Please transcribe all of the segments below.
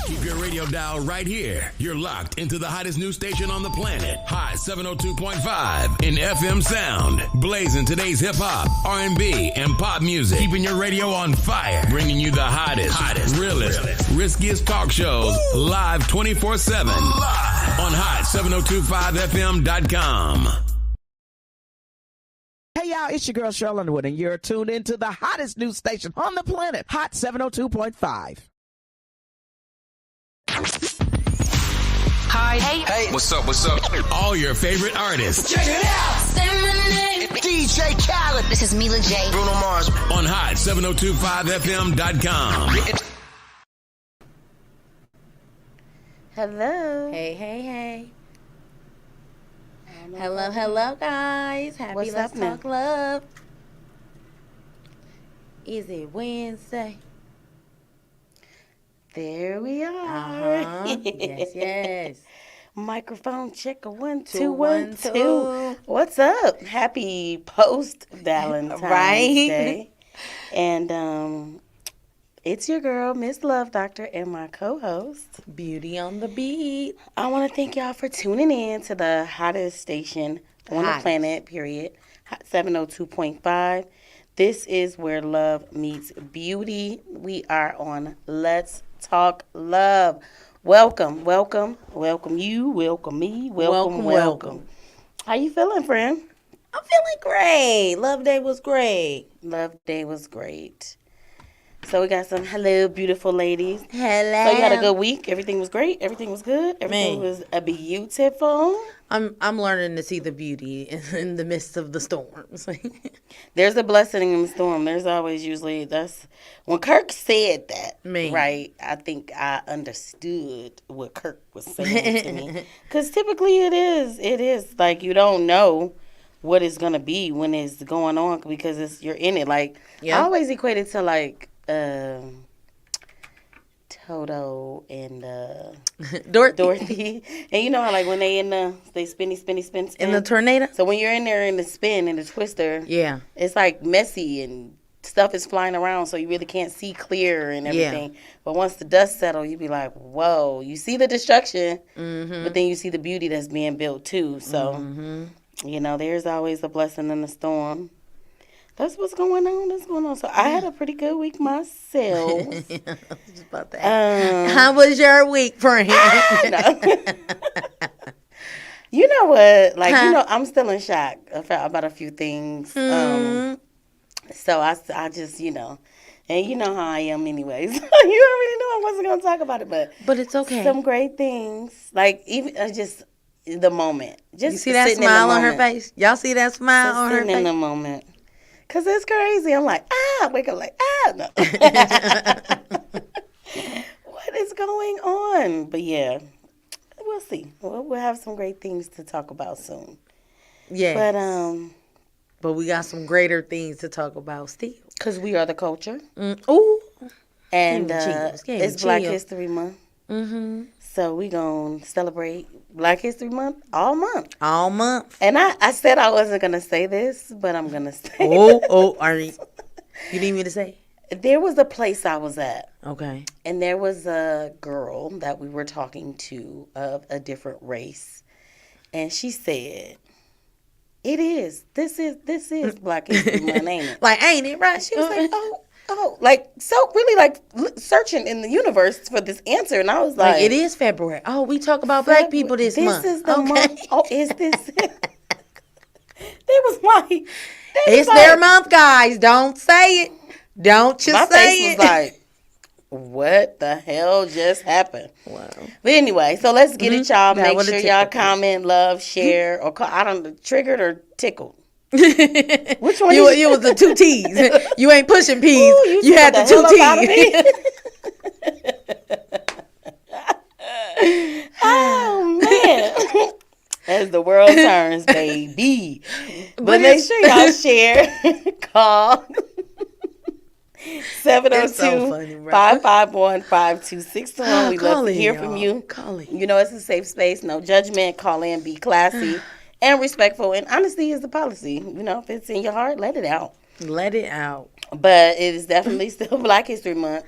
Keep your radio dial right here. You're locked into the hottest news station on the planet. Hot 702.5 in FM sound. Blazing today's hip hop, R&B, and pop music. Keeping your radio on fire. Bringing you the hottest, realest, riskiest talk shows live 24/7 on hot7025fm.com. Hey y'all, it's your girl Cheryl Underwood, and you're tuned into the hottest news station on the planet, Hot 702.5. Hi. Hey. What's up? All your favorite artists. Check it out. Say my name. DJ Khaled. This is Mila J. Bruno Mars. On hot7025fm.com. Hello. Hey. Hello, guys. Happy What's Let's up now? Talk Love. Is it Wednesday? There we are. Yes. Microphone check 1 2 2 1 1 2. What's up? Happy post Valentine's Day. And it's your girl, Miss Love Doctor, and my co-host, Beauty on the Beat. I want to thank y'all for tuning in to the hottest station on the planet, period. Hot 702.5. This is where love meets beauty. We are on Let's Talk Love. Welcome you, welcome me, welcome. How you feeling, friend? I'm feeling great. Love Day was great. Love Day was great. So we got some hello, beautiful ladies. Hello. So you had a good week. Everything was great. Everything was good. Everything was beautiful. I'm learning to see the beauty in the midst of the storms. There's a blessing in the storm. There's always usually that's when Kirk said that. Right. I think I understood what Kirk was saying to me. Because typically it is like you don't know what it's gonna be when it's going on because you're in it. Like I always equate it to like Toto and Dorothy. And you know how like when they they spin in the tornado. So when you're in there in the spin and the twister, it's like messy and stuff is flying around, so you really can't see clear and everything. But once the dust settles, you be like, whoa, you see the destruction, but then you see the beauty that's being built too. So you know, there's always a blessing in the storm. That's what's going on. So I had a pretty good week myself. Just about that. How was your week, friend? You know what? Like, you know, I'm still in shock about a few things. So I just, you know, and you know how I am anyways. You already knew I wasn't going to talk about it, but it's okay. Some great things. Like, even just the moment. Just you see that smile on her face? Y'all see that smile on her face? In the moment. Because it's crazy. I'm like, wake up like, no. What is going on? But yeah, we'll see. We'll have some great things to talk about soon. Yeah. But we got some greater things to talk about still. Because we are the culture. Ooh. And it's Black History Month. So we going to celebrate Black History Month all month. All month. And I said I wasn't going to say this, but I'm going to say it. You need me to say? There was a place I was at. Okay. And there was a girl that we were talking to of a different race. And she said, this is Black History Month, ain't it? Like, ain't it, right? She was like, like, so really, like, searching in the universe for this answer. And I was like, it is February. Oh, we talk about Black people this month. This is the month. Oh, is this it? They was like, it's their month, guys. Don't say it. Don't you say it. My face was like, what the hell just happened? Wow. But anyway, so let's get it, y'all. Make sure y'all comment, love, share, or triggered or tickled. Which one? You was the 2 T's. You ain't pushing P's. Ooh, you had the 2 T's. Oh man. As the world turns, baby. But make sure y'all share, call 702-551-5261. We love to hear from you. You know, it's a safe space. No judgment. Call in. Be classy and respectful. And honesty is the policy. You know, if it's in your heart, let it out. Let it out. But it is definitely still Black History Month.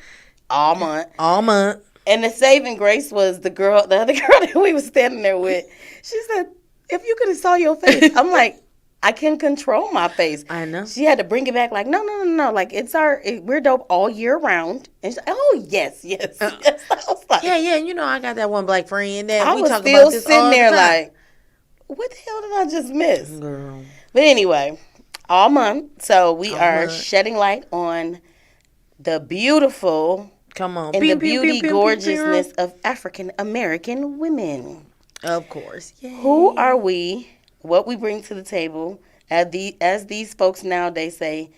All month. And the saving grace was the other girl that we was standing there with. She said, "If you could have saw your face," I'm like, "I can control my face." I know. She had to bring it back, like, no. Like, we're dope all year round. And she's like, "Oh, yes. yes." I was like, Yeah. You know, I got that one black friend that I we was talk still about this sitting all there the time. like, what the hell did I just miss? Girl. But anyway, all month. So we All are month. shedding light on the beautiful Come on. and Pew, the pew, beauty, pew, pew, gorgeousness pew. of African American women. Of course. Yay. Who are we? What we bring to the table? As these folks nowadays say,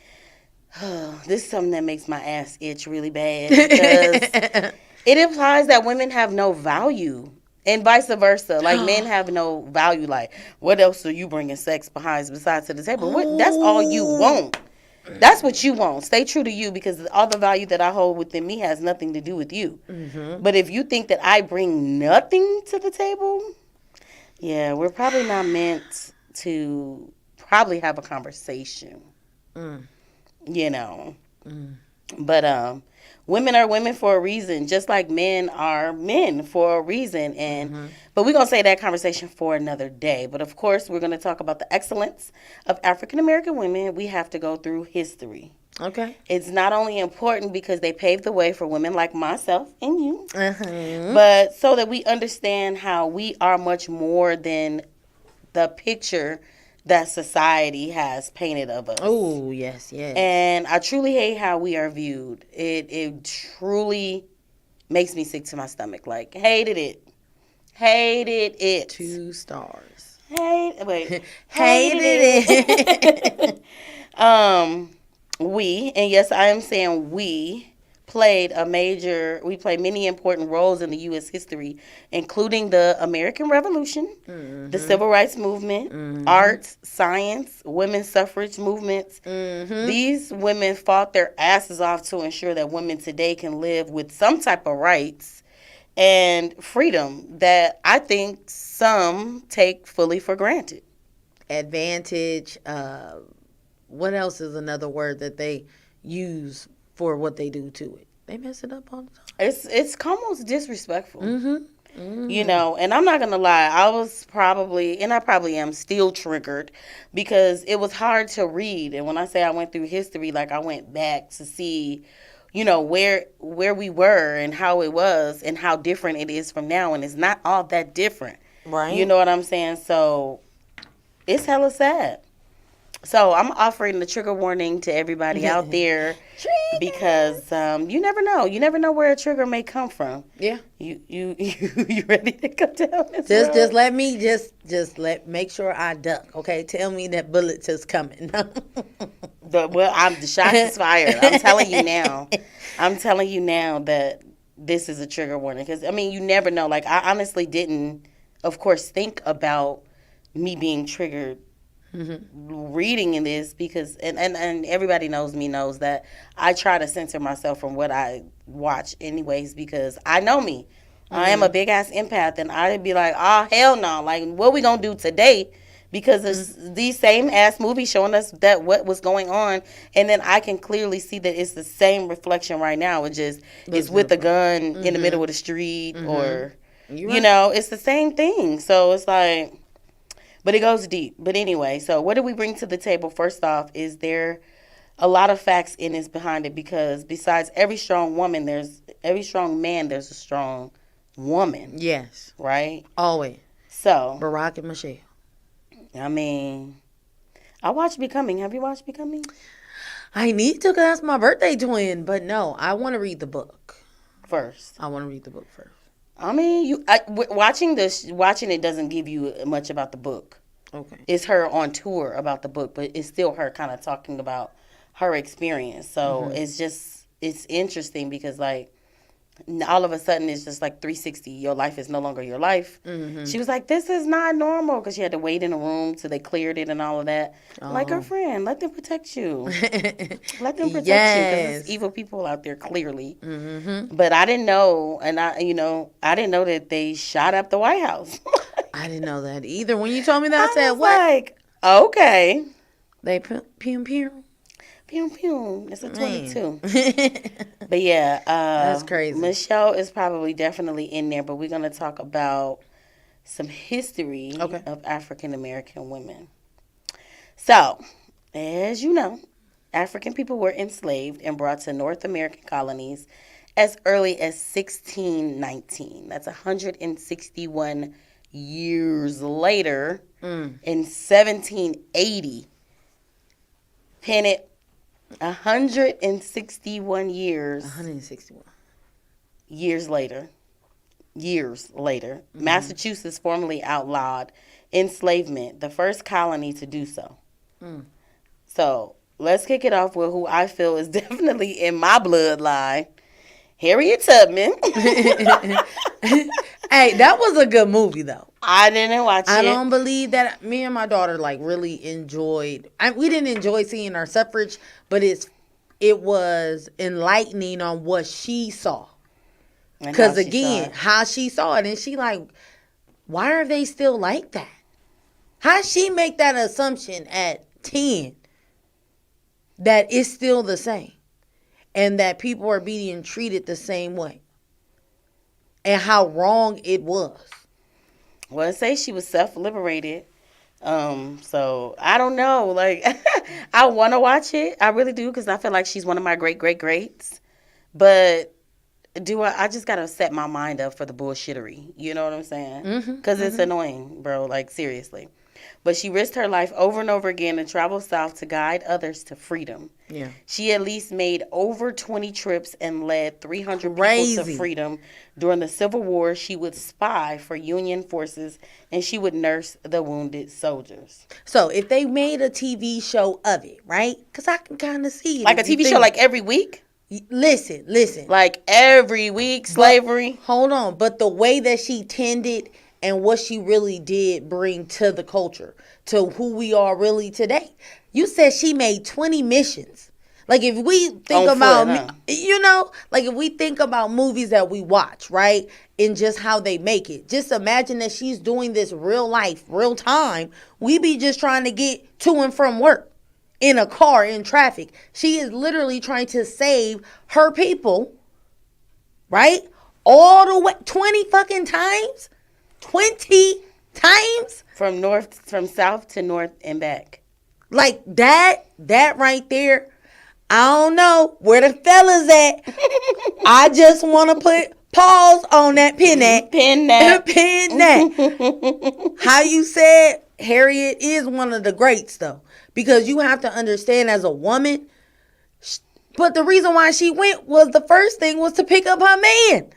oh, this is something that makes my ass itch really bad because it implies that women have no value. And vice versa. Like, men have no value. Like, what else are you bringing sex besides to the table? That's all you want. That's what you want. Stay true to you because all the value that I hold within me has nothing to do with you. Mm-hmm. But if you think that I bring nothing to the table, yeah, we're probably not meant to probably have a conversation. You know. But women are women for a reason, just like men are men for a reason. And but we're going to save that conversation for another day. But, of course, we're going to talk about the excellence of African-American women. We have to go through history. Okay. It's not only important because they paved the way for women like myself and you, but so that we understand how we are much more than the picture that society has painted of us. Oh, yes. And I truly hate how we are viewed. It truly makes me sick to my stomach. Like, hated it. 2 stars. Hated it. We, and yes, I am saying we played many important roles in the U.S. history, including the American Revolution, the Civil Rights Movement, arts, science, women's suffrage movements. These women fought their asses off to ensure that women today can live with some type of rights and freedom that I think some take fully for granted. Advantage. What else is another word that they use for what they do to it? They mess it up all the time. It's almost disrespectful. You know, and I'm not going to lie. I probably am still triggered because it was hard to read. And when I say I went through history, like I went back to see, you know, where we were and how it was and how different it is from now. And it's not all that different. Right. You know what I'm saying? So it's hella sad. So I'm offering the trigger warning to everybody out there because you never know. You never know where a trigger may come from. Yeah. You ready to come down this road? Just let me make sure I duck. Okay, tell me that bullet is coming. The shot is fired. I'm telling you now. I'm telling you now that this is a trigger warning because I mean you never know. Like I honestly didn't, of course, think about me being triggered. Reading in this because and everybody knows that I try to censor myself from what I watch anyways because I know me. I am a big ass empath and I'd be like, oh hell no, like what we gonna do today because it's these same ass movies showing us that what was going on and then I can clearly see that it's the same reflection right now. It just it's with a gun in the middle of the street or you know, it's the same thing. So it's like but it goes deep. But anyway, so what do we bring to the table? First off, is there a lot of facts in this behind it because besides every strong man, there's a strong woman. Yes. Right? Always. So. Barack and Michelle. I mean, I watched Becoming. Have you watched Becoming? I need to because that's my birthday twin. But no, I want to read the book. First. I want to read the book first. I mean, watching it doesn't give you much about the book. Okay. It's her on tour about the book, but it's still her kind of talking about her experience. So it's interesting because like all of a sudden it's just like 360. Your life is no longer your life. She was like, this is not normal because she had to wait in a room till they cleared it and all of that. Like her friend, let them protect you. Let them protect you because there's evil people out there clearly. But I didn't know, and I didn't know that they shot up the White House. I didn't know that either. When you told me that, I said, what? Like, okay. They pew. Pew, pew. It's a 22. But yeah. That's crazy. Michelle is probably definitely in there, but we're going to talk about some history of African American women. So, as you know, African people were enslaved and brought to North American colonies as early as 1619. That's 161 years later. In 1780. Pin it. 161 years. 161. Years later. Massachusetts formally outlawed enslavement, the first colony to do so. So, let's kick it off with who I feel is definitely in my bloodline. Harriet Tubman. Hey, that was a good movie, though. I didn't watch it. I don't believe that. Me and my daughter, like, really enjoyed. We didn't enjoy seeing her suffrage, but it was enlightening on what she saw. Because, again, how she saw it. And she like, why are they still like that? How she make that assumption at 10 that it's still the same? And that people are being treated the same way. And how wrong it was. Well, say she was self-liberated. So, I don't know. Like, I want to watch it. I really do, because I feel like she's one of my great-great-greats. But I just got to set my mind up for the bullshittery. You know what I'm saying? Because it's annoying, bro. Like, seriously. But she risked her life over and over again to travel south to guide others to freedom. Yeah. She at least made over 20 trips and led 300 people to freedom. During the Civil War, she would spy for Union forces and she would nurse the wounded soldiers. So if they made a TV show of it, right? Because I can kind of see it. Like a TV show like every week? Listen. Like every week, slavery? Hold on. But the way that she tended and what she really did bring to the culture, to who we are really today. You said she made 20 missions. Like, if we think about, like if we think about movies that we watch, right, and just how they make it, just imagine that she's doing this real life, real time. We be just trying to get to and from work in a car, in traffic. She is literally trying to save her people, right, all the way, 20 fucking times. 20 times from south to north and back. Like that right there. I don't know where the fellas at. I just want to put pause on that. Pin that. How you said Harriet is one of the greats, though, because you have to understand, as a woman. But the reason why she went was, the first thing was to pick up her man,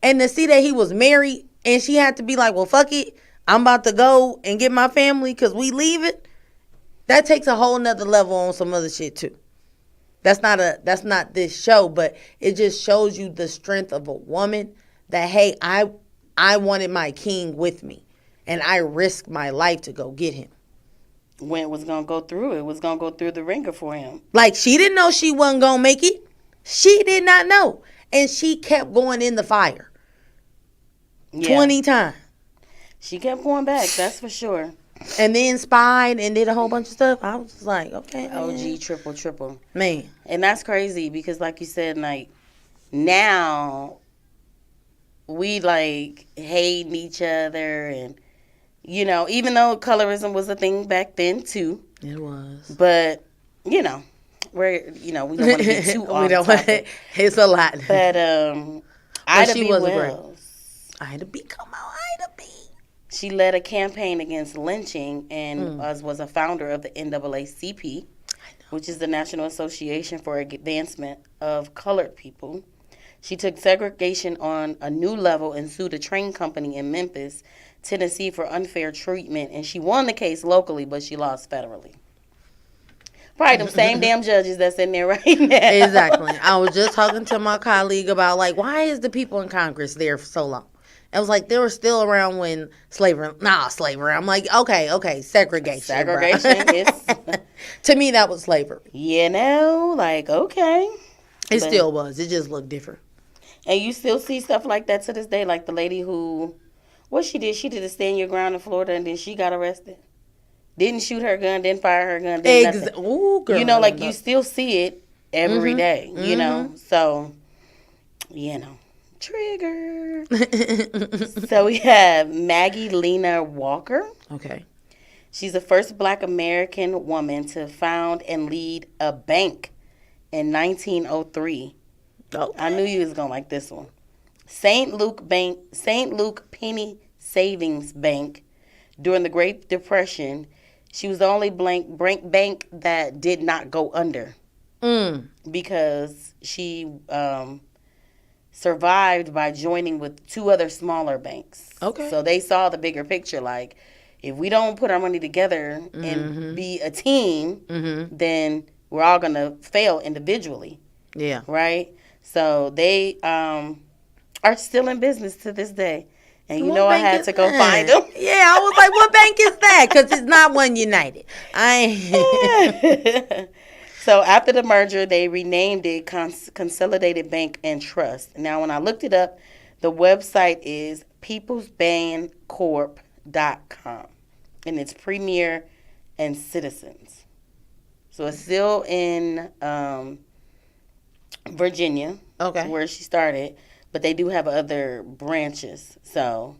and to see that he was married. And she had to be like, well, fuck it. I'm about to go and get my family because we leave it. That takes a whole nother level on some other shit, too. That's not this show, but it just shows you the strength of a woman that, hey, I wanted my king with me. And I risked my life to go get him. When it was going to go through, it was going to go through the ringer for him. Like, she didn't know she wasn't going to make it. She did not know. And she kept going in the fire. 20 times. She kept going back, that's for sure. And then spied and did a whole bunch of stuff. I was just like, okay. OG triple. Man. And that's crazy because, like you said, like, now we, like, hating each other. And, you know, even though colorism was a thing back then, too. It was. But, we don't want to get too off topic. It's a lot. But, Ida B. Wells. Ida B. Come on, Ida B. She led a campaign against lynching and was a founder of the NAACP, which is the National Association for Advancement of Colored People. She took segregation on a new level and sued a train company in Memphis, Tennessee, for unfair treatment. And she won the case locally, but she lost federally. Probably them same damn judges that's in there right now. Exactly. I was just talking to my colleague about, like, why is the people in Congress there for so long? I was like, they were still around when slavery. I'm like, okay, segregation. Segregation is. To me, that was slavery. Okay. It still was. It just looked different. And you still see stuff like that to this day, like the lady who, what she did a stand your ground in Florida and then she got arrested. Didn't shoot her gun, didn't fire her gun, did nothing. Ooh, girl, you know, like you still see it every day, you know? So, you know, trigger. So we have Maggie Lena Walker. Okay. She's the first Black American woman to found and lead a bank in 1903. Okay. I knew you was going to like this one. St. Luke Penny Savings Bank. During the Great Depression, she was the only bank that did not go under because she survived by joining with 2 other smaller banks. Okay. So they saw the bigger picture. Like, if we don't put our money together and be a team, then we're all going to fail individually. Yeah. Right? So they are still in business to this day. And you know I had to go find them. Yeah, I was like, what bank is that? Because it's not One United. So after the merger, they renamed it Consolidated Bank and Trust. Now, when I looked it up, the website is peoplesbancorp.com. And it's Premier and Citizens. So it's still in Virginia, where she started. But they do have other branches. So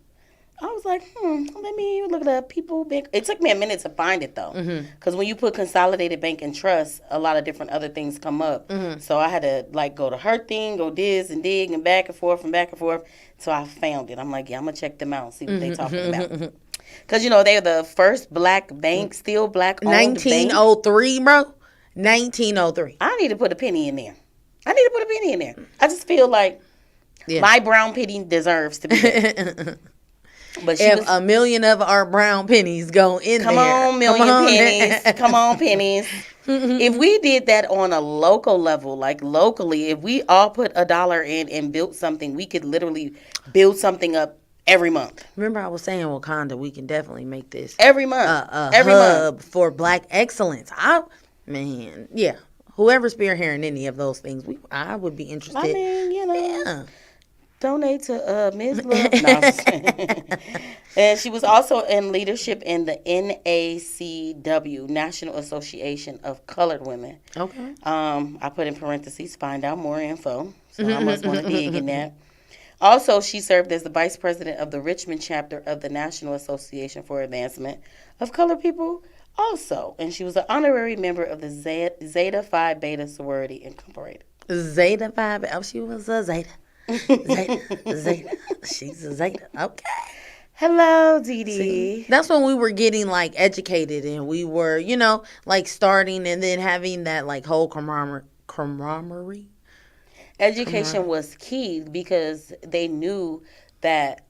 I was like, let me look it up. It took me a minute to find it, though. Because when you put Consolidated Bank and Trust, a lot of different other things come up. So I had to, like, go to her thing, go this and dig and back and forth. So I found it. I'm like, yeah, I'm going to check them out and see what they're talking about. Because, you know, they're the first Black bank, still Black-owned 1903, bank. bro. 1903. I need to put a penny in there. I just feel like my brown penny deserves to be there. But if a million of our brown pennies go in there. Come on, pennies. Come on, pennies. If we did that on a local level, like locally, if we all put $1 in and built something, we could literally build something up every month. Remember I was saying Wakanda, we can definitely make this. Every month. Every hub month. For Black excellence. Yeah. Whoever's spearheading any of those things, I would be interested. I mean, you know. Yeah. Donate to Mizz Love. And she was also in leadership in the NACW, National Association of Colored Women. Okay. I put in parentheses, find out more info. So I must want to dig in that. Also, she served as the vice president of the Richmond chapter of the National Association for Advancement of Colored People. Also, and she was an honorary member of the Zeta Phi Beta Sorority Incorporated. Zeta Phi Beta. Oh, she was a Zeta. Zeta. She's a Zeta. Okay. Hello, Dee Dee. See, that's when we were getting, like, educated and we were, you know, like, starting and then having that, like, whole camaraderie. Education was key because they knew that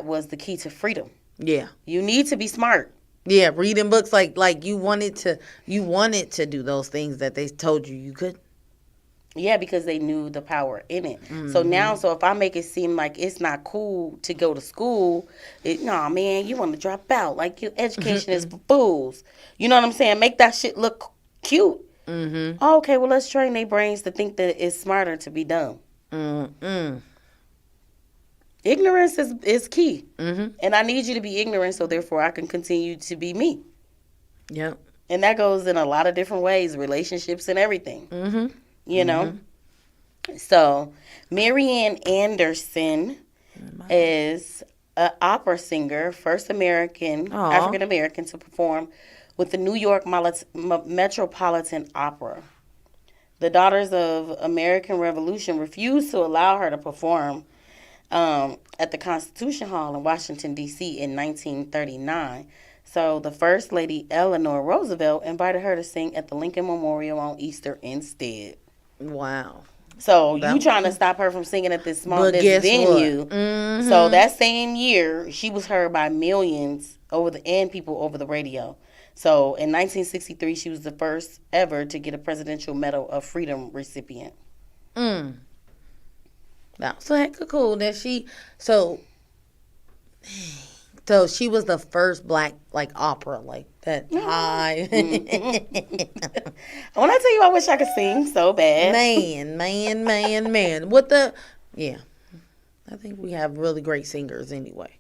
was the key to freedom. Yeah. You need to be smart. Yeah, reading books like you wanted to do those things that they told you couldn't. Yeah, because they knew the power in it. So now, if I make it seem like it's not cool to go to school, nah, man, you want to drop out. Like, your education is for fools. You know what I'm saying? Make that shit look cute. Oh, okay, well, let's train their brains to think that it's smarter to be dumb. Ignorance is key. And I need you to be ignorant so therefore I can continue to be me. Yep. And that goes in a lot of different ways, relationships and everything. You know? So, Marianne Anderson is an opera singer, first African American to perform with the New York Metropolitan Opera. The Daughters of American Revolution refused to allow her to perform at the Constitution Hall in Washington, D.C. in 1939. So the First Lady Eleanor Roosevelt invited her to sing at the Lincoln Memorial on Easter instead. Wow. So you trying to stop her from singing at this small venue. So that same year, she was heard by millions and people over the radio. So in 1963, she was the first ever to get a Presidential Medal of Freedom recipient. That's so heck cool that so she was the first Black, like, opera, like that high. When I tell you, I wish I could sing so bad. Man. Yeah. I think we have really great singers anyway.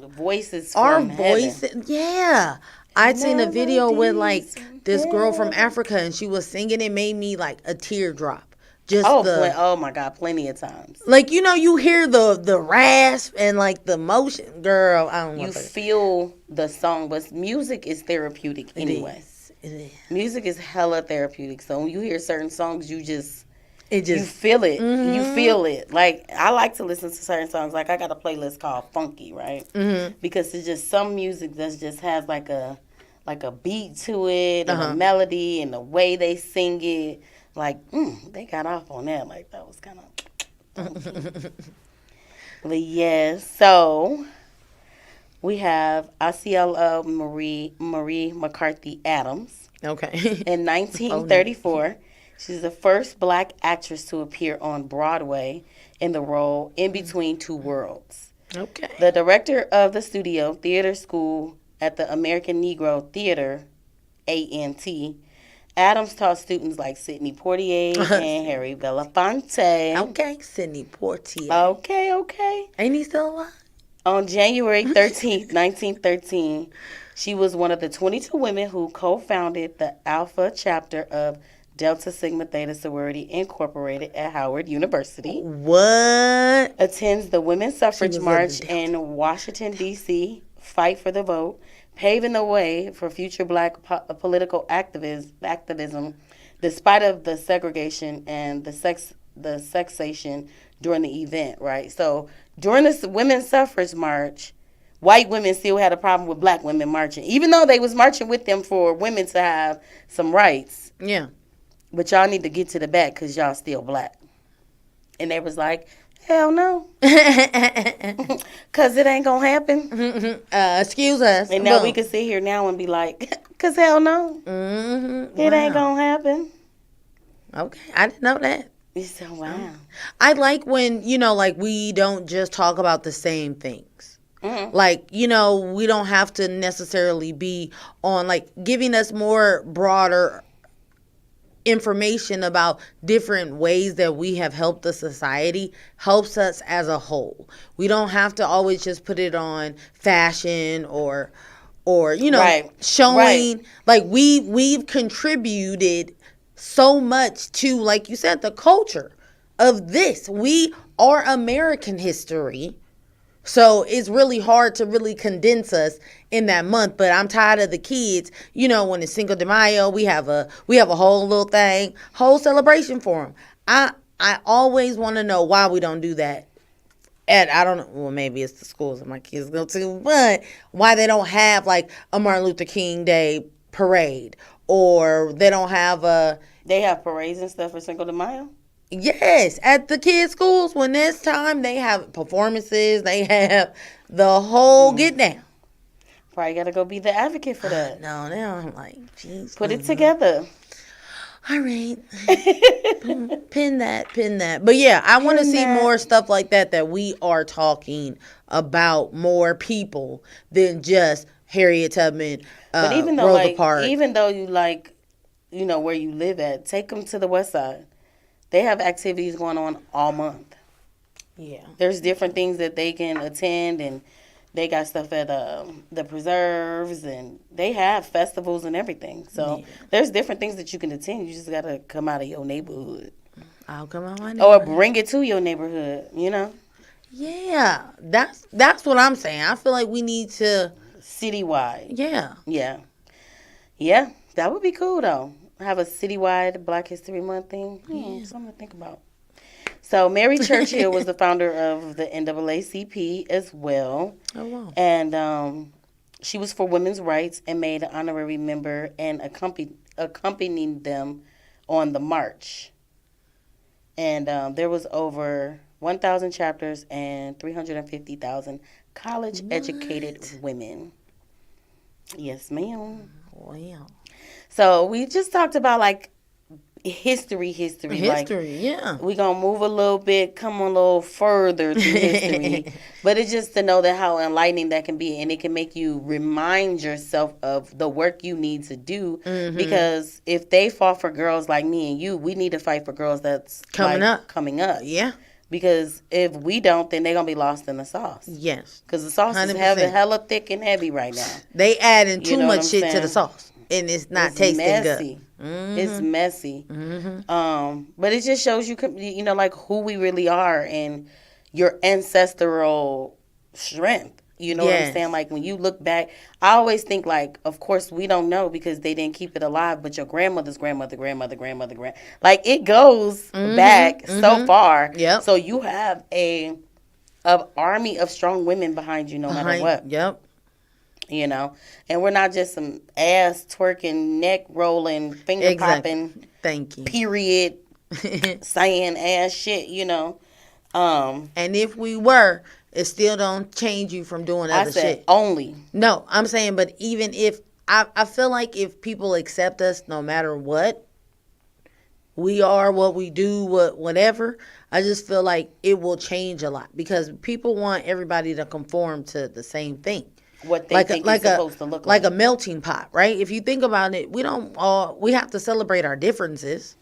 voices Our from heaven. voices, yeah. I'd seen a video with like this girl from Africa, and she was singing. It made me like a teardrop. Just oh my God, plenty of times. Like, you know, you hear the rasp and like the motion, girl. I don't know. You feel the song, but music is therapeutic anyway. It is. Music is hella therapeutic. So when you hear certain songs, you you feel it. Mm-hmm. You feel it. Like, I like to listen to certain songs. Like, I got a playlist called Funky, right? Mm-hmm. Because it's just some music that just has like a beat to it, and a melody, and the way they sing it. Like, they got off on that. Like, that was kind of... But yeah, so we have Osceola Marie McCarthy Adams. Okay. In 1934, she's the first black actress to appear on Broadway in the role In Between Two Worlds. Okay. The director of the studio theater school at the American Negro Theater, ANT, Adams taught students like Sidney Poitier and Harry Belafonte. Okay, Sidney Poitier. Okay. Ain't he still alive? On January 13th, 1913, she was one of the 22 women who co-founded the Alpha chapter of Delta Sigma Theta Sorority Incorporated at Howard University. What? Attends the Women's Suffrage March in Washington, D.C., Fight for the Vote, paving the way for future black political activism despite of the segregation and the sexation during the event, right? So during this Women's Suffrage March, white women still had a problem with black women marching, even though they was marching with them for women to have some rights. Yeah. But y'all need to get to the back because y'all still black. And they was like, hell no. Because it ain't going to happen. Excuse us. And now we can sit here now and be like, because hell no. Mm-hmm. It ain't going to happen. Okay. I didn't know that. So, wow. I like when, you know, like we don't just talk about the same things. Mm-hmm. Like, you know, we don't have to necessarily be on, like, giving us more broader information about different ways that we have helped the society helps us as a whole. We don't have to always just put it on fashion or you know, showing like we've contributed so much to, like you said, the culture of this. We are American history. So it's really hard to really condense us in that month. But I'm tired of the kids. You know, when it's Cinco de Mayo, we have a whole little thing, whole celebration for them. I always want to know why we don't do that. And I don't know. Well, maybe it's the schools that my kids go to, but why they don't have like a Martin Luther King Day parade, or they don't have a. They have parades and stuff for Cinco de Mayo. Yes, at the kids' schools, when it's time, they have performances. They have the whole get down. Probably got to go be the advocate for that. No, now I'm like, geez. Put it together. All right. Pin that. But yeah, I want to see more stuff like that we are talking about more people than just Harriet Tubman, but even though, Rosa Parks. Even though you like, you know, where you live at, take them to the West Side. They have activities going on all month. Yeah. There's different things that they can attend, and they got stuff at the preserves, and they have festivals and everything. So there's different things that you can attend. You just got to come out of your neighborhood. I'll come out of my neighborhood. Or bring it to your neighborhood, you know? Yeah. That's what I'm saying. I feel like we need to. Citywide. Yeah. Yeah. Yeah. That would be cool, though. Have a citywide Black History Month thing. Yeah, something to think about. So Mary Churchill was the founder of the NAACP as well. Oh, wow. And she was for women's rights and made an honorary member and accompanied them on the march. And there was over 1,000 chapters and 350,000 college-educated women. Yes, ma'am. Wow. So we just talked about like history. Like, yeah. We're going to move a little bit, come a little further through history. But it's just to know that how enlightening that can be. And it can make you remind yourself of the work you need to do. Mm-hmm. Because if they fought for girls like me and you, we need to fight for girls that's coming up. Yeah. Because if we don't, then they're going to be lost in the sauce. Yes. Because the sauce 100%. Is hella thick and heavy right now. They adding too much shit to the sauce. And it's not tasting messy. Good. Mm-hmm. It's messy. Mm-hmm. But it just shows you, like who we really are and your ancestral strength. You know what I'm saying? Like, when you look back, I always think, like, of course, we don't know because they didn't keep it alive, but your grandmother's grandmother, like, it goes back so far. Yep. So you have an army of strong women behind you no matter what. Yep. You know? And we're not just some ass twerking, neck rolling, finger popping. Thank you. Period. Saying ass shit, you know? And if we were... It still don't change you from doing other shit. Only. No, I'm saying, but even if I feel like if people accept us, no matter what we are, what we do, whatever, I just feel like it will change a lot because people want everybody to conform to the same thing. What they think it's supposed to look like. Like a melting pot, right? If you think about it, we have to celebrate our differences.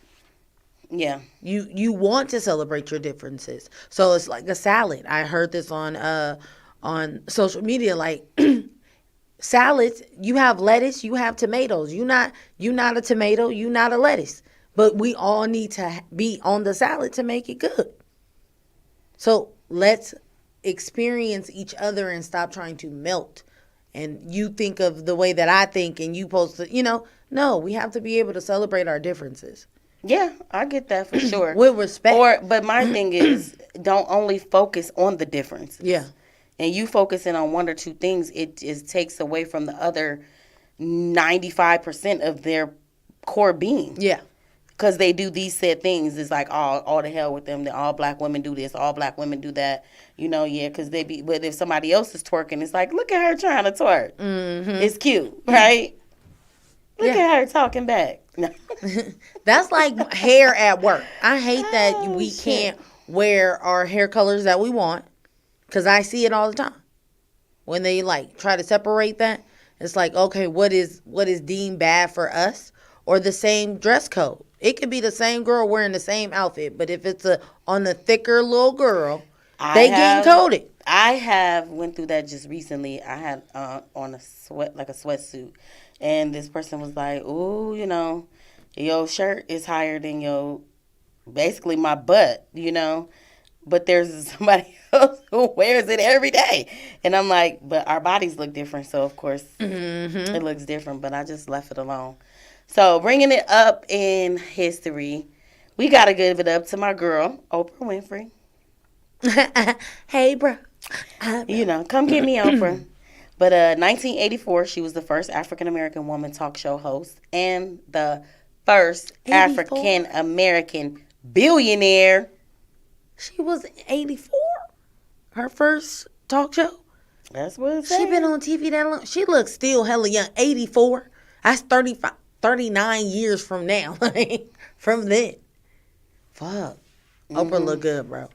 Yeah. You want to celebrate your differences. So it's like a salad. I heard this on social media, like salads, you have lettuce, you have tomatoes. You not a tomato, you not a lettuce. But we all need to be on the salad to make it good. So let's experience each other and stop trying to melt. And you think of the way that I think and you supposed to, no, we have to be able to celebrate our differences. Yeah, I get that for sure. With respect. But my thing is, don't only focus on the differences. Yeah. And you focusing on one or two things, it just takes away from the other 95% of their core being. Yeah. Because they do these said things. It's like, all the hell with them. All black women do this. All black women do that. Because they be. But if somebody else is twerking, it's like, look at her trying to twerk. Mm-hmm. It's cute, right? Look at her talking back. That's like hair at work. I hate that we can't wear our hair colors that we want because I see it all the time. When they like try to separate that, it's like, okay, what is deemed bad for us or the same dress code? It could be the same girl wearing the same outfit, but if it's on the thicker little girl, getting coded. I went through that just recently. I had on a sweatsuit. And this person was like, ooh, your shirt is higher than basically my butt, But there's somebody else who wears it every day. And I'm like, but our bodies look different. So, of course, it looks different. But I just left it alone. So, bringing it up in history, we got to give it up to my girl, Oprah Winfrey. Hey, bro. Come get me, Oprah. But 1984, she was the first African-American woman talk show host and the first African-American billionaire. She was 84? Her first talk show? That's what it said. She been on TV that long. She looks still hella young. 84? That's 39 years from now. From then. Fuck. Oprah look good, bro.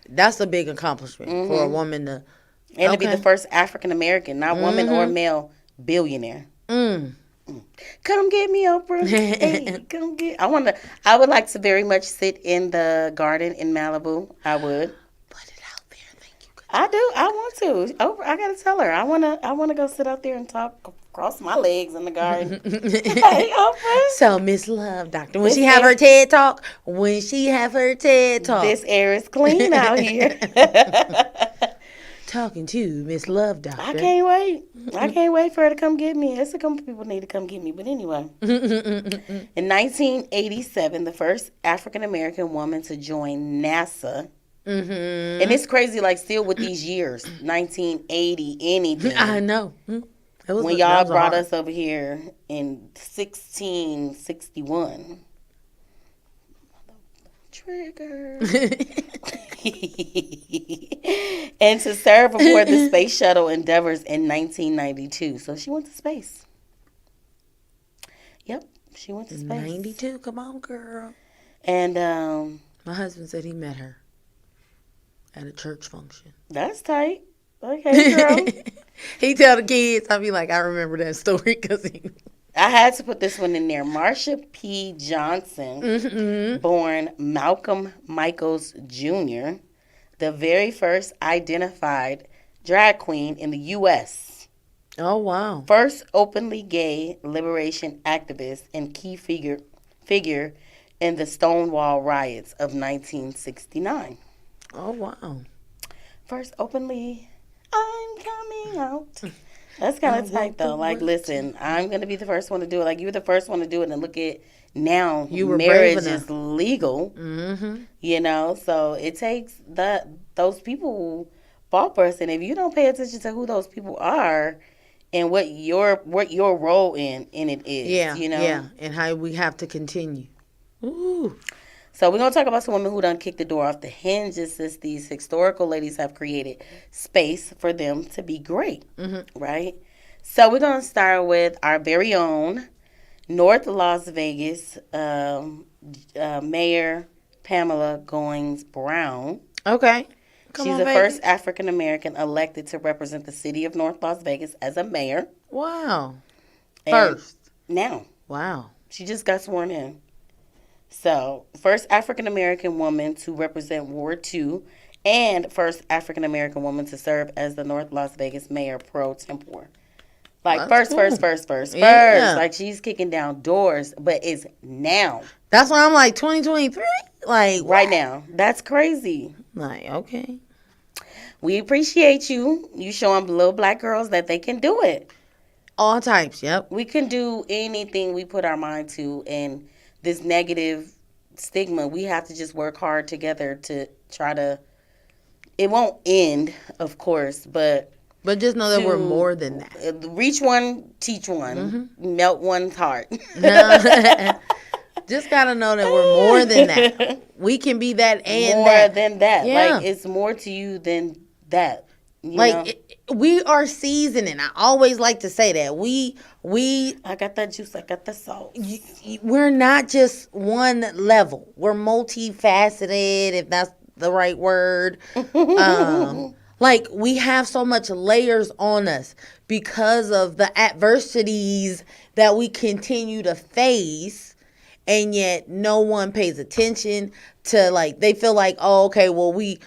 That's a big accomplishment for a woman to... And to be the first African-American, not woman or male, billionaire. Come get me, Oprah. Hey, come get... I would like to very much sit in the garden in Malibu. I would. Put it out there. Thank you. I do. I want to. Oprah, I got to tell her. I want to go sit out there and talk, cross my legs in the garden. Hey, Oprah. So, Miss Love Doctor, when she have her TED Talk, this air is clean out here. Talking to Miss Love Doctor. I can't wait for her to come get me. There's a couple people need to come get me. But anyway. In 1987, the first African-American woman to join NASA. Mm-hmm. And it's crazy, like, still with these years. 1980, anything. I know. When y'all brought us over here in 1661. Trigger. And to serve aboard the Space Shuttle Endeavours in 1992. So she went to space. Yep, she went to space. 92, come on, girl. And my husband said he met her at a church function. That's tight. Okay, girl. He tell the kids, I be like, I remember that story because I had to put this one in there. Marsha P. Johnson, born Malcolm Michaels Jr., the very first identified drag queen in the U.S. Oh, wow. First openly gay liberation activist and key figure in the Stonewall riots of 1969. Oh, wow. First openly, I'm coming out. That's kind of tight, though. Like, listen, I'm going to be the first one to do it. Like, you were the first one to do it, and look at now, marriage is legal. Mm-hmm. You know, so it takes those people who fought for us, and if you don't pay attention to who those people are and what your role in it is, you know? Yeah, and how we have to continue. Ooh. So we're going to talk about some women who done kicked the door off the hinges since these historical ladies have created space for them to be great, right? So we're going to start with our very own North Las Vegas Mayor Pamela Goings Brown. Okay. She's the first African-American elected to represent the city of North Las Vegas as a mayor. Wow. First. Now. Wow. She just got sworn in. So, first African-American woman to represent Ward 2 and first African-American woman to serve as the North Las Vegas mayor pro tempore. Like, first. Yeah. Like, she's kicking down doors, but it's now. That's why I'm like, 2023? Like, right now. That's crazy. Like, okay. We appreciate you. You showing little black girls that they can do it. All types, yep. We can do anything we put our mind to, and this negative stigma, we have to just work hard together to try to, it won't end, of course, but just know that we're more than that. Reach one, teach one, melt one's heart. Just gotta know that we're more than that. We can be that and more that. Than that. Yeah. Like, it's more to you than that. We are seasoning. I always like to say that. I got that juice. I got the salt. We're not just one level. We're multifaceted, if that's the right word. Like, we have so much layers on us because of the adversities that we continue to face, and yet no one pays attention to, like, they feel like, oh, okay, well, we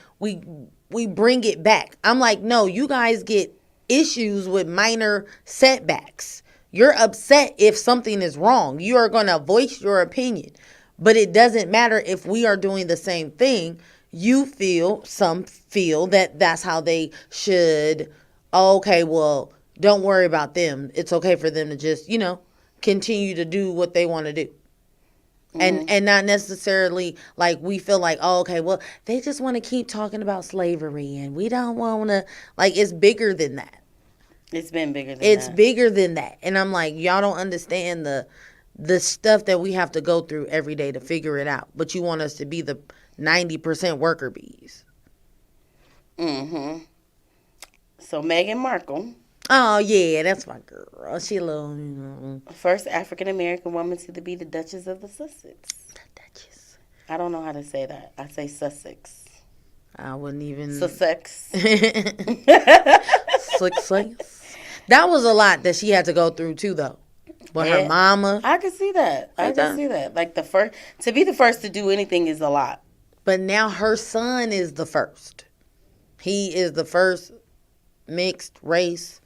bring it back. I'm like, no, you guys get issues with minor setbacks. You're upset if something is wrong. You are going to voice your opinion. But it doesn't matter if we are doing the same thing. Some feel that that's how they should. Oh, okay, well, don't worry about them. It's okay for them to just, continue to do what they want to do. And not necessarily like we feel like, oh, okay, well, they just want to keep talking about slavery and we don't want to, like, it's bigger than that. It's been bigger than that. It's bigger than that. And I'm like, y'all don't understand the stuff that we have to go through every day to figure it out. But you want us to be the 90% worker bees. Mm-hmm. So Meghan Markle. Oh, yeah, that's my girl. She a little, First African-American woman to be the Duchess of the Sussex. The Duchess. I don't know how to say that. I say Sussex. I wouldn't even. Sussex. Sussex. That was a lot that she had to go through, too, though. But her mama. I can see that. I can see that. Like, to be the first to do anything is a lot. But now her son is the first. He is the first mixed race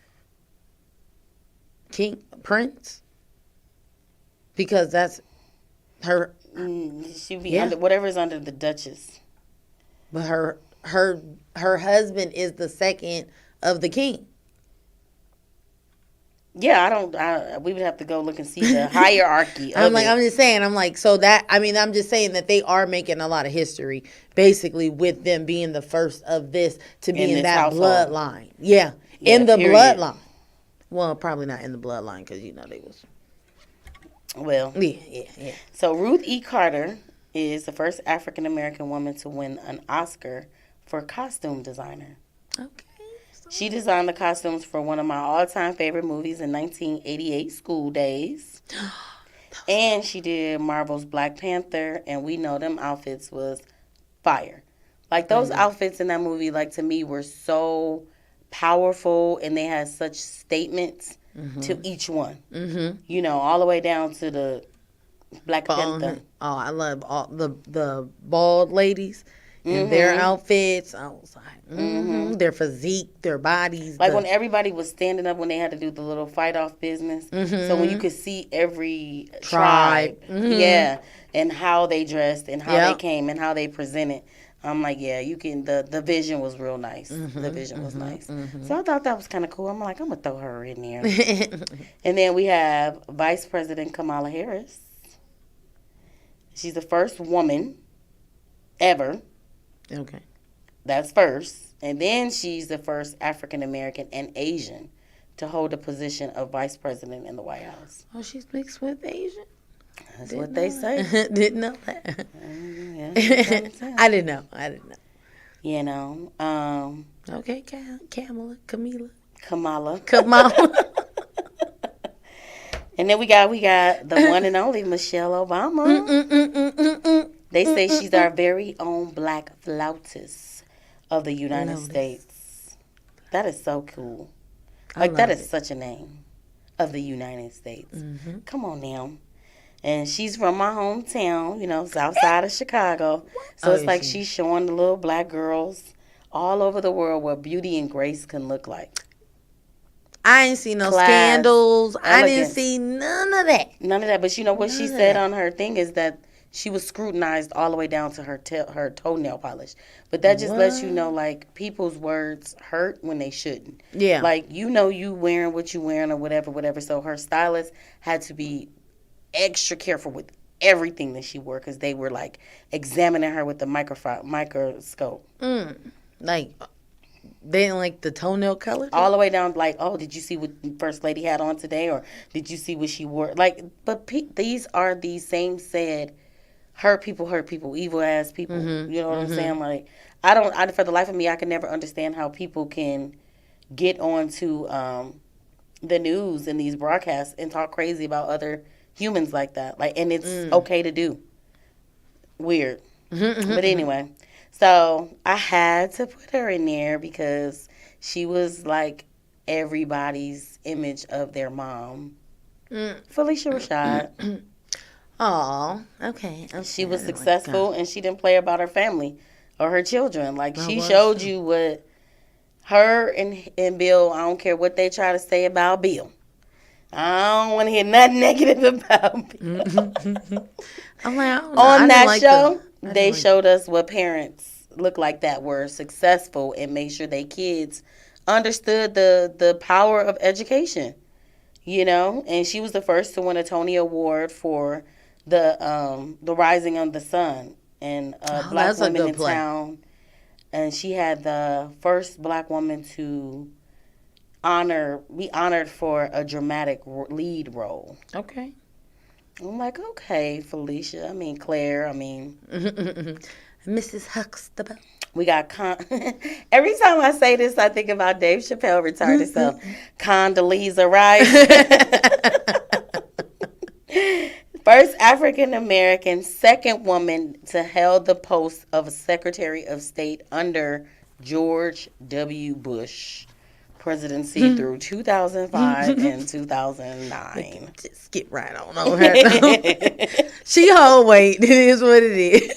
prince, because that's her. She be under whatever's under the Duchess. But her husband is the second of the king. Yeah, we would have to go look and see the hierarchy. I'm just saying, so that, I'm just saying that they are making a lot of history, basically, with them being the first of this to be in that household. Bloodline. Yeah, in the bloodline. Well, probably not in the bloodline because, they was. Well. Yeah. So Ruth E. Carter is the first African-American woman to win an Oscar for costume designer. Okay. She designed the costumes for one of my all-time favorite movies in 1988, School Days. And she did Marvel's Black Panther, and we know them outfits was fire. Like, those outfits in that movie, like, to me, were so powerful, and they had such statements. to each one. You know, all the way down to the Black Panther. Oh, I love all the bald ladies in their outfits. I was like, their physique, their bodies. Like when everybody was standing up when they had to do the little fight off business. So when you could see every tribe. Yeah. And how they dressed and how they came and how they presented. I'm like, yeah, you can. The vision was real nice. The vision was nice. So I thought that was kind of cool. I'm like, I'm going to throw her in there. And then we have Vice President Kamala Harris. She's the first woman ever. Okay. That's first. And then she's the first African American and Asian to hold the position of Vice President in the White House. Oh, she's mixed with Asian? That's what they say. Didn't know that. Yeah, I didn't know. You know. Okay, Kamala. And then we got the one and only Michelle Obama. They say she's our very own black flautist of the United States. That is so cool. Like, that is such a name, of the United States. Come on now. And she's from my hometown, you know, south side of Chicago. So it's like she's showing the little black girls all over the world what beauty and grace can look like. I ain't seen no scandals. Elegance. I didn't see none of that. None of that. But you know what she said on her thing is that she was scrutinized all the way down to her toenail polish. But that just lets you know, like, people's words hurt when they shouldn't. Yeah. Like, you know you wearing what you wearing or whatever. So her stylist had to be extra careful with everything that she wore because they were, like, examining her with the microscope. Like, they didn't like the toenail color? All the way down, like, oh, did you see what First Lady had on today? Or did you see what she wore? Like, but these are the same said, hurt people, evil-ass people. You know what I'm saying? Like, for the life of me, I can never understand how people can get onto the news and these broadcasts and talk crazy about other humans like that. Like, and it's okay to do. Weird. But anyway, so I had to put her in there because she was like everybody's image of their mom. Felicia Rashad. Oh, okay. She was successful and she didn't play about her family or her children. Like, she showed you what her and Bill, I don't care what they try to say about Bill. I don't want to hear nothing negative about Bill. I'm like, I don't know. On that show, they showed us what parents look like that were successful and made sure their kids understood the power of education. You know, and she was the first to win a Tony Award for the Rising of the Sun and Black Women in Town. And she had the first black woman to be honored for a dramatic lead role. Okay. I'm like, okay, Felicia. I mean, Claire. I mean, Mrs. Huxtable. We got every time I say this, I think about Dave Chappelle retarded self. Condoleezza Rice. First African American, second woman to hold the post of Secretary of State under George W. Bush presidency through 2005 and 2009. Just get right on her. She whole weight. It is what it is.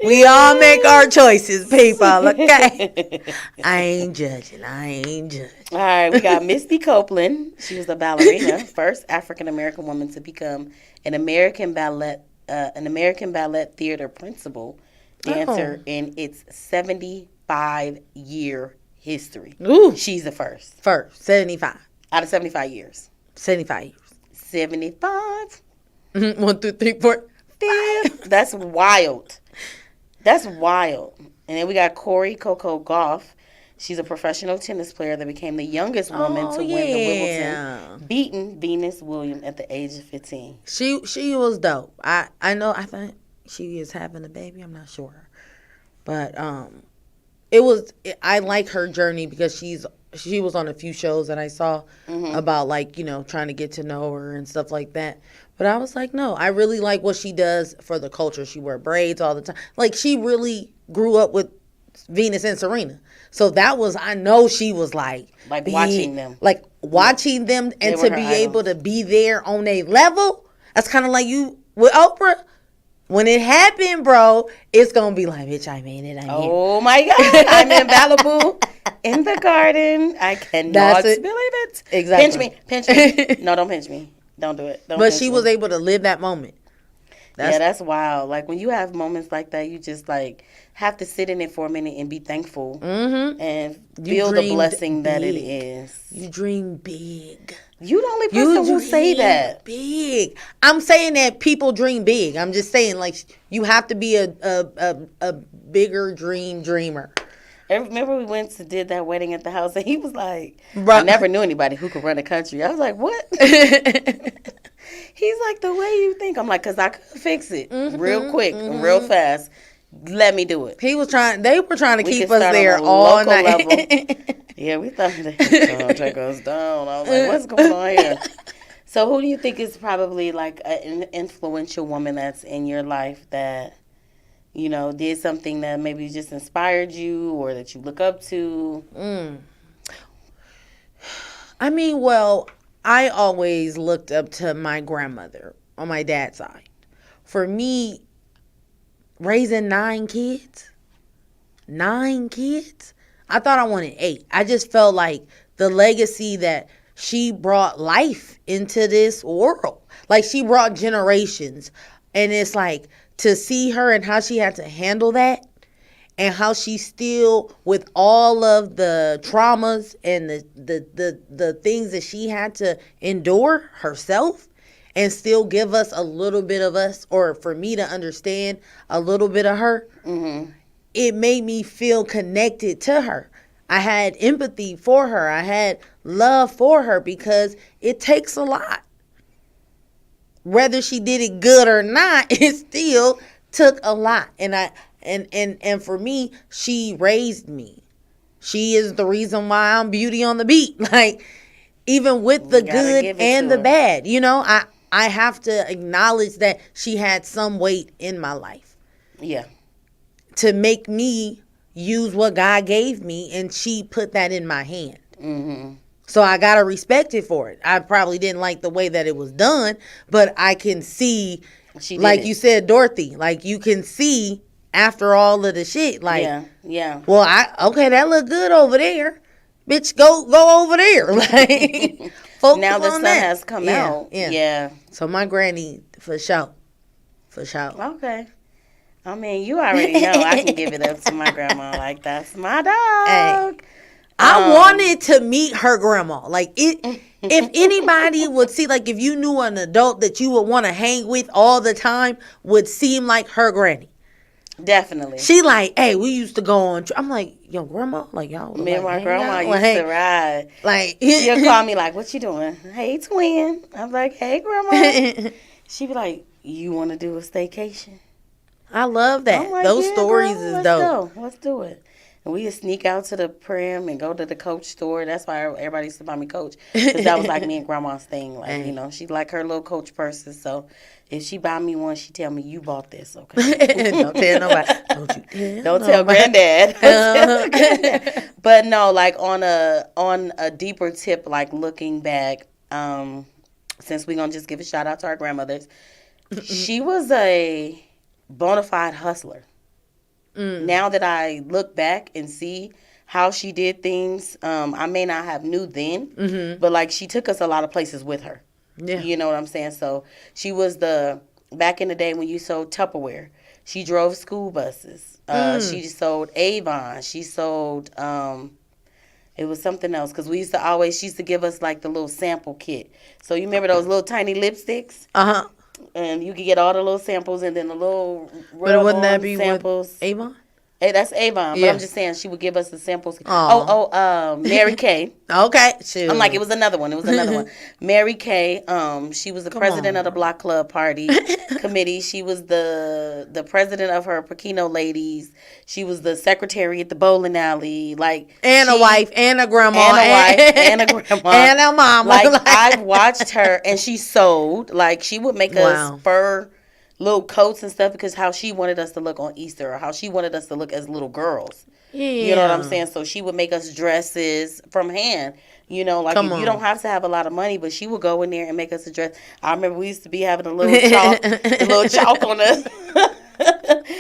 We all make our choices, people, okay? I ain't judging. All right, we got Misty Copeland. She was a ballerina, first African-American woman to become an American ballet theater principal dancer in its 75-year history. Ooh. She's the first. 75. Out of 75 years. 75 years. 75. 1, 2, 3, 4, 5. That's wild. That's wild. And then we got Corey Coco Gauff. She's a professional tennis player that became the youngest woman to win the Wimbledon, beating Venus Williams at the age of 15. She was dope. I think she is having a baby. I'm not sure. But I like her journey because she was on a few shows that I saw about, like, you know, trying to get to know her and stuff like that. But I was like, no, I really like what she does for the culture. She wear braids all the time. Like, she really grew up with Venus and Serena. So that was, I know she was like watching them. Like, watching them and to be idols. able to be there on a level, that's kind of like you with Oprah. When it happened, bro, it's going to be like, bitch, I made it. Oh, my God. I'm in Malibu in the garden. I cannot believe it. Exactly. Pinch me. No, don't pinch me. Don't do it. But she was able to live that moment. That's wild. Like, when you have moments like that, you just, like, have to sit in it for a minute and be thankful and feel the blessing that it is. You dream big. You the only person who say that. Big. I'm saying that people dream big. I'm just saying, like, you have to be a bigger dreamer. Remember we did that wedding at the house, and he was like, I never knew anybody who could run a country. I was like, what? He's like, the way you think. I'm like, because I could fix it real quick and real fast. Let me do it. They were trying to keep us there all night. Yeah, we thought they were trying to take us down. I was like, what's going on here? So who do you think is probably like an influential woman that's in your life that, you know, did something that maybe just inspired you or that you look up to? I mean, well, I always looked up to my grandmother on my dad's side. For me, raising 9 kids, I thought I wanted 8. I just felt like the legacy that she brought life into this world. Like, she brought generations. And it's like, to see her and how she had to handle that, and how she still, with all of the traumas and the things that she had to endure herself, and still give us a little bit of us, or for me to understand a little bit of her, it made me feel connected to her. I had empathy for her. I had love for her, because it takes a lot. Whether she did it good or not, it still took a lot. And for me, she raised me. She is the reason why I'm Beauty on the Beat. Like, even with the good and the bad, you know, I have to acknowledge that she had some weight in my life. Yeah. To make me use what God gave me, and she put that in my hand. So I got to respect it for it. I probably didn't like the way that it was done, but I can see, like you said, Dorothy, like you can see after all of the shit, like, yeah. Well, okay, that look good over there. Bitch, go over there. Like, focus now the on sun that. has come out. Yeah. So my granny, for sure. Okay. I mean, you already know I can give it up to my grandma. Like, that's my dog. Hey, I wanted to meet her grandma. Like, if anybody would see, like, if you knew an adult that you would want to hang with all the time, would seem like her granny. Definitely. She like, hey, we used to go on. I'm like, yo, grandma, like y'all. Me and my grandma used to ride. Like, she'll call me like, what you doing? Hey, twin. I'm like, hey, grandma. She'd be like, you want to do a staycation? I love that. Like, those stories is dope. Let's do it. And we would sneak out to the Prim and go to the Coach store. That's why everybody used to buy me Coach. Because that was like me and grandma's thing. Like, you know, she like her little Coach purses. So if she buy me one, she tell me, you bought this, okay? Don't tell nobody. Don't tell granddad. But no, like on a deeper tip, like looking back, since we're going to just give a shout out to our grandmothers, she was a bona fide hustler. Now that I look back and see how she did things, I may not have knew then, but like she took us a lot of places with her. Yeah. You know what I'm saying? So she was back in the day when you sold Tupperware, she drove school buses. She sold Avon. She sold, it was something else, because she used to give us like the little sample kit. So you remember those little tiny lipsticks? Uh-huh. And you could get all the little samples and then the little wouldn't that be samples. With Avon? Hey, that's Avon, but I'm just saying she would give us the samples. Mary Kay. Okay, shoot. I'm like, it was another one. Mary Kay, she was the president of the Block Club Party Committee. She was the president of her Pequeno Ladies. She was the secretary at the bowling alley. And a wife, and a grandma. And a grandma. And a mama. I watched her, and she sewed. Like, she would make us fur little coats and stuff, because how she wanted us to look on Easter, or how she wanted us to look as little girls. Yeah. You know what I'm saying? So she would make us dresses from hand. You know, like you don't have to have a lot of money, but she would go in there and make us a dress. I remember we used to be having a little chalk on us.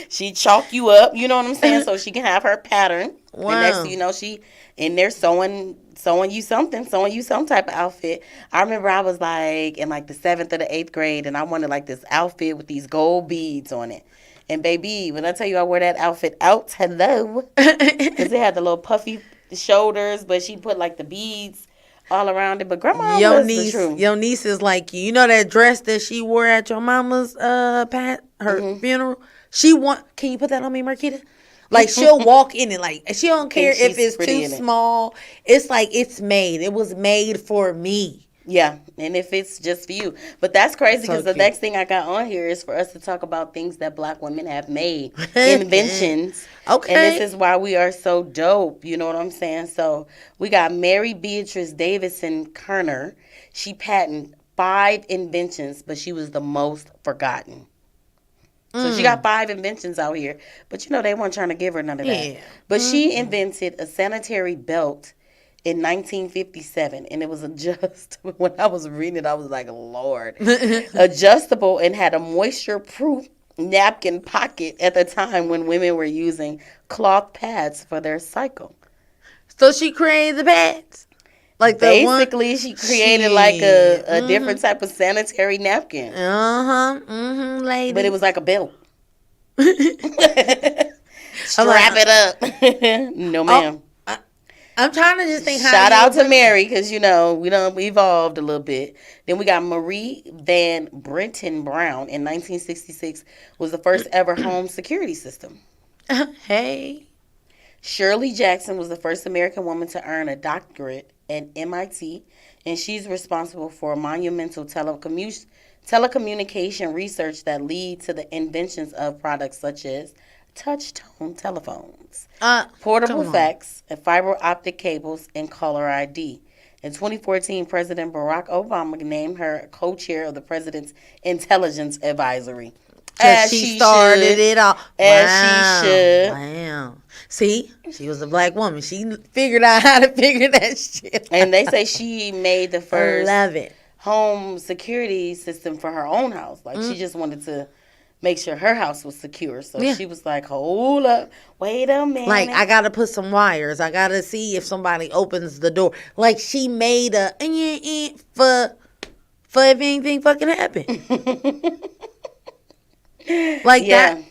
She chalk you up, you know what I'm saying, so she can have her pattern. Wow. And next thing you know, she in there sewing you some type of outfit. I remember I was like in like the 7th or the 8th grade, and I wanted like this outfit with these gold beads on it. And baby, when I tell you I wore that outfit out, hello, because it had the little puffy shoulders, but she put like the beads all around it. But grandma was the truth. Your niece is like you. You know that dress that she wore at your mama's funeral? Can you put that on me, Marquita? Like she'll walk in it, like she don't care if it's too small. It's like it's made. It was made for me. Yeah, and if it's just for you. But that's crazy because the next thing I got on here is for us to talk about things that black women have made, inventions. Okay. And this is why we are so dope, you know what I'm saying? So we got Mary Beatrice Davison Kerner. She patented 5 inventions, but she was the most forgotten. So she got 5 inventions out here, but you know they weren't trying to give her none of that. But she invented a sanitary belt in 1957, and it was when I was reading it, I was like, Lord. Adjustable and had a moisture-proof napkin pocket at the time when women were using cloth pads for their cycle. So she created the pads? Like basically, she created like a different type of sanitary napkin. Lady. But it was like a belt. Strap it up. No, ma'am. I'm trying to just think. Shout out to Mary because we evolved a little bit. Then we got Marie Van Brenton Brown in 1966 was the first ever home security system. Hey. Shirley Jackson was the first American woman to earn a doctorate at MIT, and she's responsible for monumental telecommunication research that lead to the inventions of products such as touch-tone telephones, portable fax, and fiber optic cables, and caller ID. In 2014, President Barack Obama named her co-chair of the President's Intelligence Advisory. As she started it all. As she should. Wow. See, she was a black woman. She figured out how to figure that shit out. And they say she made the first home security system for her own house. Like, she just wanted to make sure her house was secure. So she was like, hold up, wait a minute. Like, I got to put some wires. I got to see if somebody opens the door. Like, she made a for if anything fucking happened. Like that.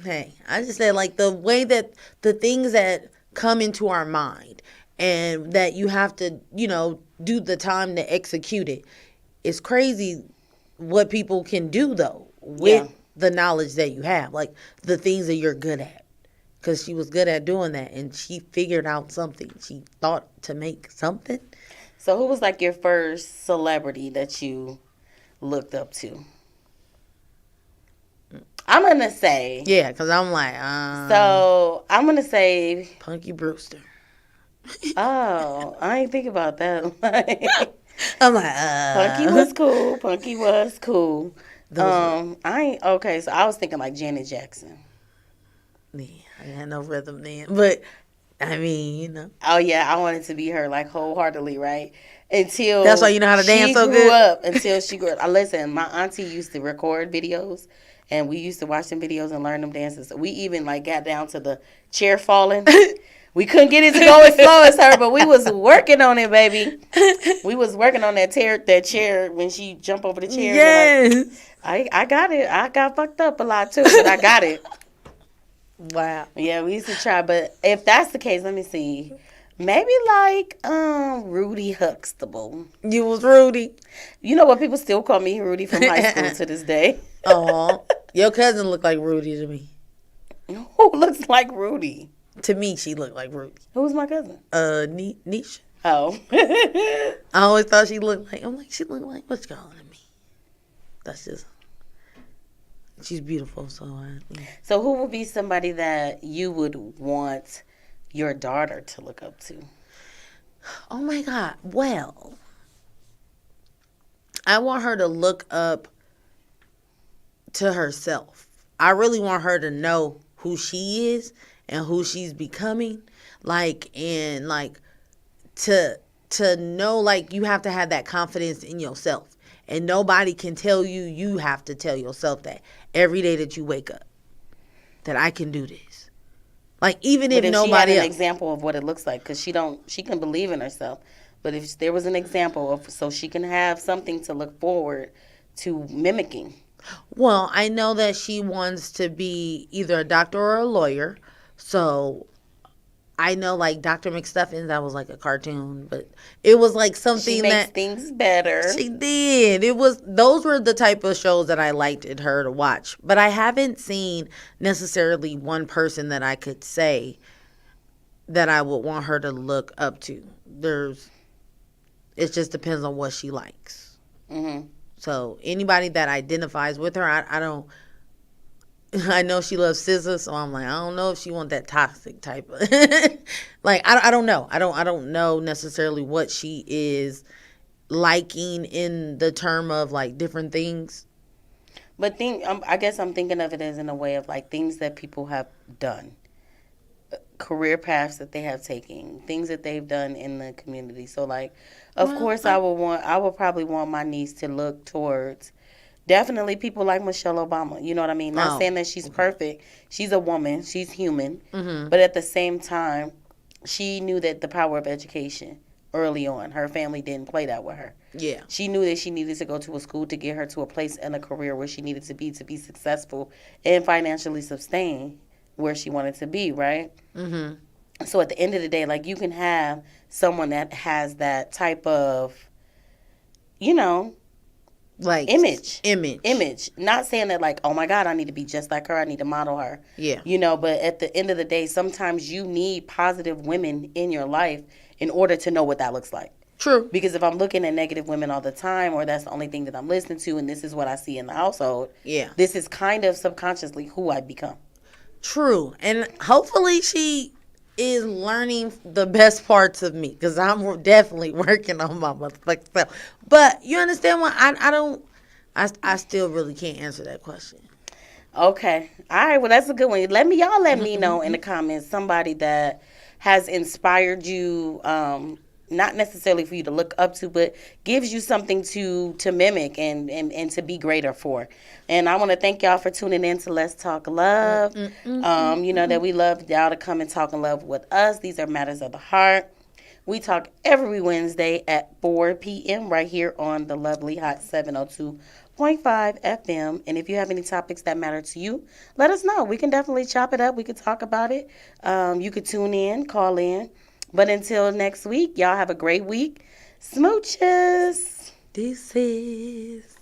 Hey, I just said, like, the way that the things that come into our mind and that you have to, do the time to execute it. It's crazy what people can do, though, with the knowledge that you have, like the things that you're good at. Because she was good at doing that, and she figured out something. She thought to make something. So who was, like, your first celebrity that you looked up to? I'm going to say... Yeah, because I'm like... so, I'm going to say... Punky Brewster. Oh, I ain't think about that. I'm like... Punky was cool. Okay, so I was thinking like Janet Jackson. Yeah, I had no rhythm then. But, I mean, Oh, yeah, I wanted to be her, like, wholeheartedly, right? Until... That's why you know how to dance so good? Until she grew up. Listen, my auntie used to record videos, and we used to watch them videos and learn them dances. We even, like, got down to the chair falling. We couldn't get it to go as slow as her, but we was working on it, baby. We was working on that chair when she jumped over the chair. Yes. Like, I got it. I got fucked up a lot, too, but I got it. Wow. Yeah, we used to try, but if that's the case, let me see. Maybe like Rudy Huxtable. You was Rudy. You know what? People still call me Rudy from high school to this day. Oh, your cousin looked like Rudy to me. Who looks like Rudy? To me, she looked like Rudy. Who's my cousin? Nisha. Oh. I always thought she looked like. I'm like, she looked like what's calling me. That's just. She's beautiful, so. So who would be somebody that you would want your daughter to look up to? Oh my God. Well, I want her to look up to herself. I really want her to know who she is and who she's becoming. To to know, like, you have to have that confidence in yourself. And nobody can tell you. You have to tell yourself that every day that you wake up, that I can do this. Like, even if nobody she had an example of what it looks like, because she can believe in herself. But if there was an example of, so she can have something to look forward to mimicking. Well, I know that she wants to be either a doctor or a lawyer. So I know, like, Dr. McStuffins, that was like a cartoon, but it was like something she makes things better. She did. Those were the type of shows that I liked in her to watch. But I haven't seen necessarily one person that I could say that I would want her to look up to. It just depends on what she likes. Mm-hmm. So anybody that identifies with her, I don't. I know she loves SZA, so I'm like, I don't know if she want that toxic type of. Like, I don't know. I don't know necessarily what she is liking in the term of, like, different things. But I guess I'm thinking of it as in a way of, like, things that people have done, career paths that they have taken, things that they've done in the community. So, like, of course, I would probably want my niece to look towards definitely people like Michelle Obama. You know what I mean? Not saying that she's perfect. She's a woman. She's human. Mm-hmm. But at the same time, she knew that the power of education early on. Her family didn't play that with her. Yeah. She knew that she needed to go to a school to get her to a place in a career where she needed to be successful and financially sustain where she wanted to be, right? Mm-hmm. So at the end of the day, like, you can have someone that has that type of, you know, like, image. Not saying that, like, oh my God, I need to be just like her, I need to model her. Yeah. You know, but at the end of the day, sometimes you need positive women in your life in order to know what that looks like. True. Because if I'm looking at negative women all the time, or that's the only thing that I'm listening to, and this is what I see in the household, this is kind of subconsciously who I become. True. And hopefully she is learning the best parts of me, because I'm definitely working on my motherfucking self. But you understand what? I still really can't answer that question. Okay. All right. Well, that's a good one. Let me know in the comments somebody that has inspired you, not necessarily for you to look up to, but gives you something to mimic and to be greater for. And I want to thank y'all for tuning in to Let's Talk Love. You know that we love y'all to come and talk in love with us. These are matters of the heart. We talk every Wednesday at 4 p.m. right here on the lovely Hot 702.5 FM. And if you have any topics that matter to you, let us know. We can definitely chop it up. We could talk about it. You could tune in, call in. But until next week, y'all have a great week. Smooches. This is